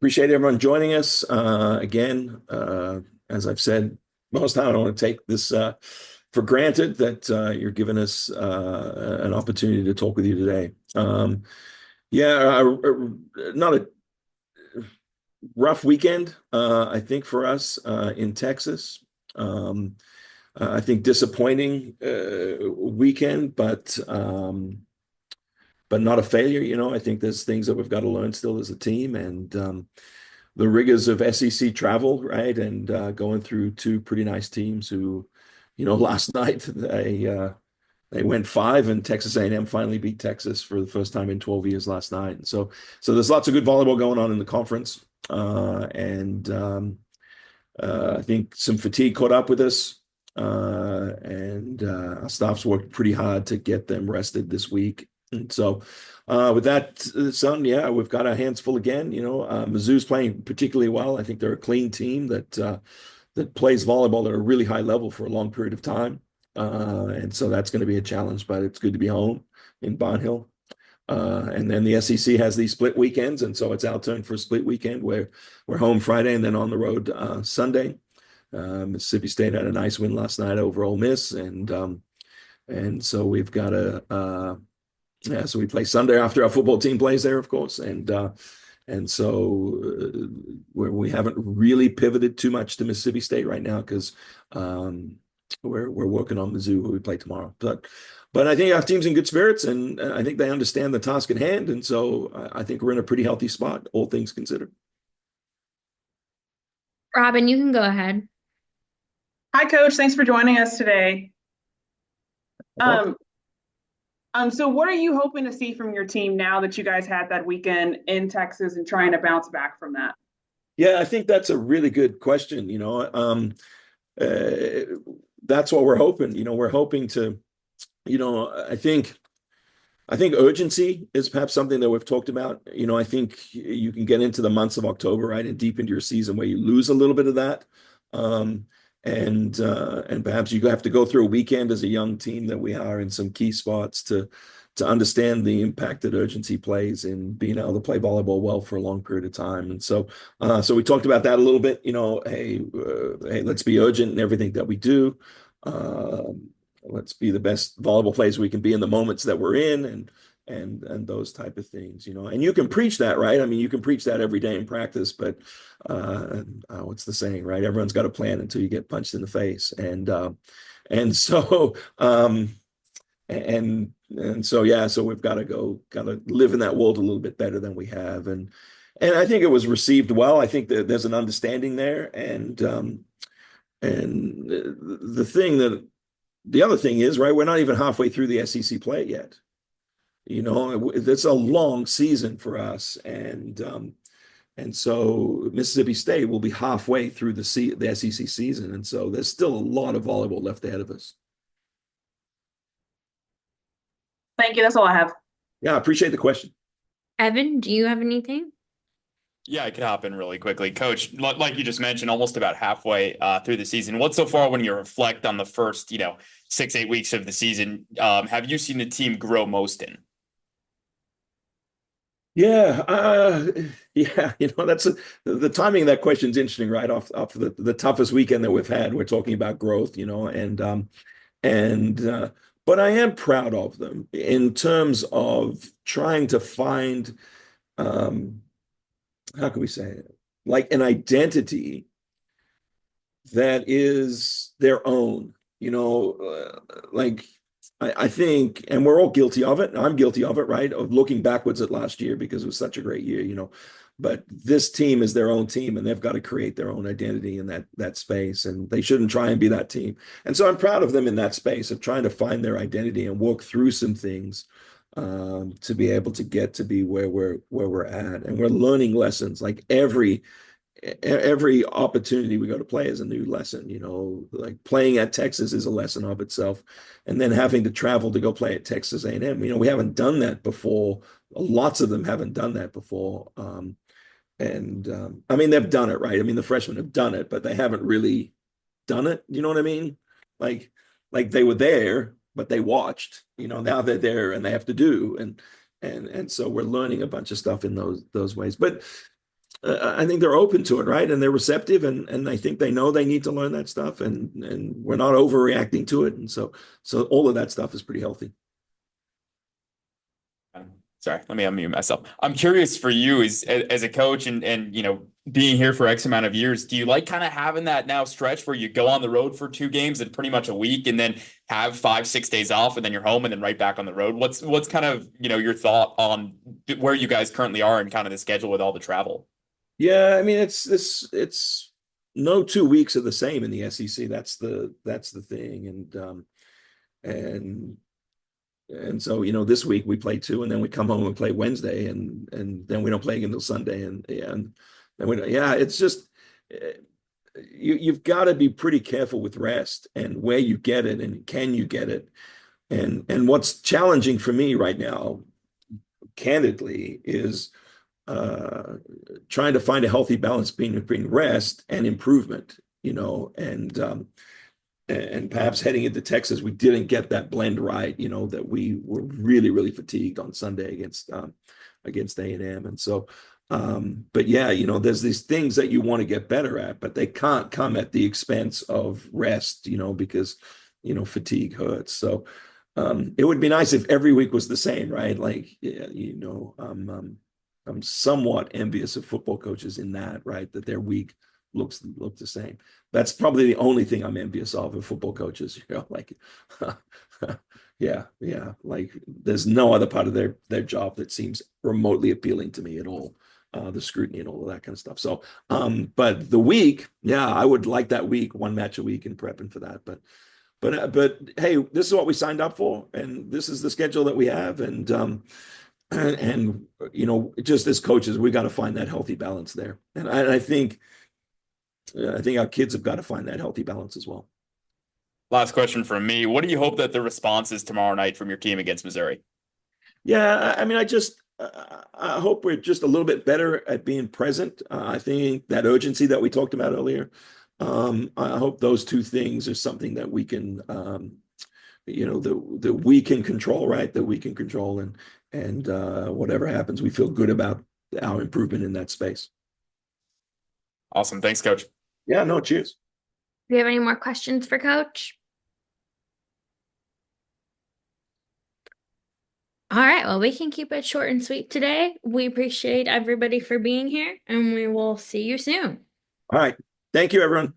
Appreciate everyone joining us. Again, as I've said most time, I don't want to take this for granted that you're giving us an opportunity to talk with you today. Yeah, not a rough weekend, I think, for us in Texas. I think disappointing weekend, but not a failure. I think there's things that we've got to learn still as a team, and the rigors of SEC travel, right? And going through two pretty nice teams who, last night they went five, and Texas A&M finally beat Texas for the first time in 12 years last night. And so there's lots of good volleyball going on in the conference, and I think some fatigue caught up with us, and our staff's worked pretty hard to get them rested this week. And so, with that, son, yeah, we've got our hands full again. Mizzou's playing particularly well. I think they're a clean team that plays volleyball at a really high level for a long period of time. And so that's going to be a challenge, but it's good to be home in Barnhill. And then the SEC has these split weekends, and so it's our turn for a split weekend where we're home Friday and then on the road Sunday. Mississippi State had a nice win last night over Ole Miss, and so we've got so we play Sunday after our football team plays there, of course, and so we haven't really pivoted too much to Mississippi State right now because we're working on Mizzou, who we play tomorrow. But I think our team's in good spirits, and I think they understand the task at hand, and so I think we're in a pretty healthy spot, all things considered. Robin, you can go ahead. Hi, Coach. Thanks for joining us today. Well, Um, so what are you hoping to see from your team now that you guys had that weekend in Texas and trying to bounce back from that? yeah, I think that's a really good question. Uh, that's what we're hoping. We're hoping to, I think urgency is perhaps something that we've talked about. I think you can get into the months of October, right, and deep into your season where you lose a little bit of that. Um, and perhaps you have to go through a weekend as a young team that we are in some key spots to understand the impact that urgency plays in being able to play volleyball well for a long period of time. And so we talked about that a little bit. Hey, let's be urgent in everything that we do. Um, let's be the best volleyball players we can be in the moments that we're in, and those type of things. And you can preach that, right? I mean, you can preach that every day in practice, but what's the saying, right? Everyone's got a plan until you get punched in the face. And so and so yeah, so we've got to live in that world a little bit better than we have. And I think it was received well. I think that there's an understanding there. And the other thing is, right, we're not even halfway through the SEC play yet. It's a long season for us, and so Mississippi State will be halfway through the SEC season, and so there's still a lot of volleyball left ahead of us. Thank you. That's all I have. Yeah, I appreciate the question. Evan, do you have anything? Yeah, I could hop in really quickly. Coach, like you just mentioned, almost about halfway through the season. What so far, when you reflect on the first, 6, 8 weeks of the season, have you seen the team grow most in? Yeah, yeah, that's the timing of that question is interesting, right? Off the toughest weekend that we've had, we're talking about growth, and but I am proud of them in terms of trying to find, um, how can we say it, like an identity that is their own, like I think, and we're all guilty of it. I'm guilty of it, right? Of looking backwards at last year because it was such a great year. But this team is their own team, and they've got to create their own identity in that space, and they shouldn't try and be that team. And so I'm proud of them in that space of trying to find their identity and work through some things to be able to get to be where we're at, and we're learning lessons. Like every opportunity we go to play is a new lesson. Like playing at Texas is a lesson of itself, and then having to travel to go play at Texas A&M. We haven't done that before. Lots of them haven't done that before. And I mean, they've done it, right? I mean, the freshmen have done it, but they haven't really done it. You know what I mean? Like they were there, but they watched. Now they're there and they have to do. And so we're learning a bunch of stuff in those ways. But I think they're open to it, right? And they're receptive, and I think they know they need to learn that stuff, and we're not overreacting to it, and so all of that stuff is pretty healthy. Sorry, let me unmute myself. I'm curious for you as a coach and you know being here for X amount of years, do you like kind of having that now stretch where you go on the road for 2 games in pretty much a week and then have 5, 6 days off and then you're home and then right back on the road? What's kind of your thought on where you guys currently are and kind of the schedule with all the travel? Yeah, I mean it's no 2 weeks are the same in the SEC. That's the thing, and so this week we play two, and then we come home and play Wednesday, and then we don't play again until Sunday, and then it's just you've got to be pretty careful with rest and where you get it and can you get it, and what's challenging for me right now, candidly, is trying to find a healthy balance between rest and improvement, and perhaps heading into Texas, we didn't get that blend right, that we were really, really fatigued on Sunday against A&M. And so, but yeah, there's these things that you want to get better at, but they can't come at the expense of rest, because, fatigue hurts. So it would be nice if every week was the same, right? Like, I'm somewhat envious of football coaches in that, right? That their week look the same. That's probably the only thing I'm envious of football coaches, like, yeah, like there's no other part of their job that seems remotely appealing to me at all. The scrutiny and all of that kind of stuff. So, but the week, yeah, I would like that week, one match a week and prepping for that. But hey, this is what we signed up for, and this is the schedule that we have, and just as coaches, we got to find that healthy balance there, and I think our kids have got to find that healthy balance as well. Last question from me. What do you hope that the response is tomorrow night from your team against Missouri? Yeah, I mean, I hope we're just a little bit better at being present. I think that urgency that we talked about earlier, I hope those two things are something that we can, that we can control, right? That we can control, and whatever happens, we feel good about our improvement in that space. Awesome. Thanks, Coach. Yeah, no, cheers. Do you have any more questions for Coach? All right, well, we can keep it short and sweet today. We appreciate everybody for being here, and we will see you soon. All right. Thank you, everyone.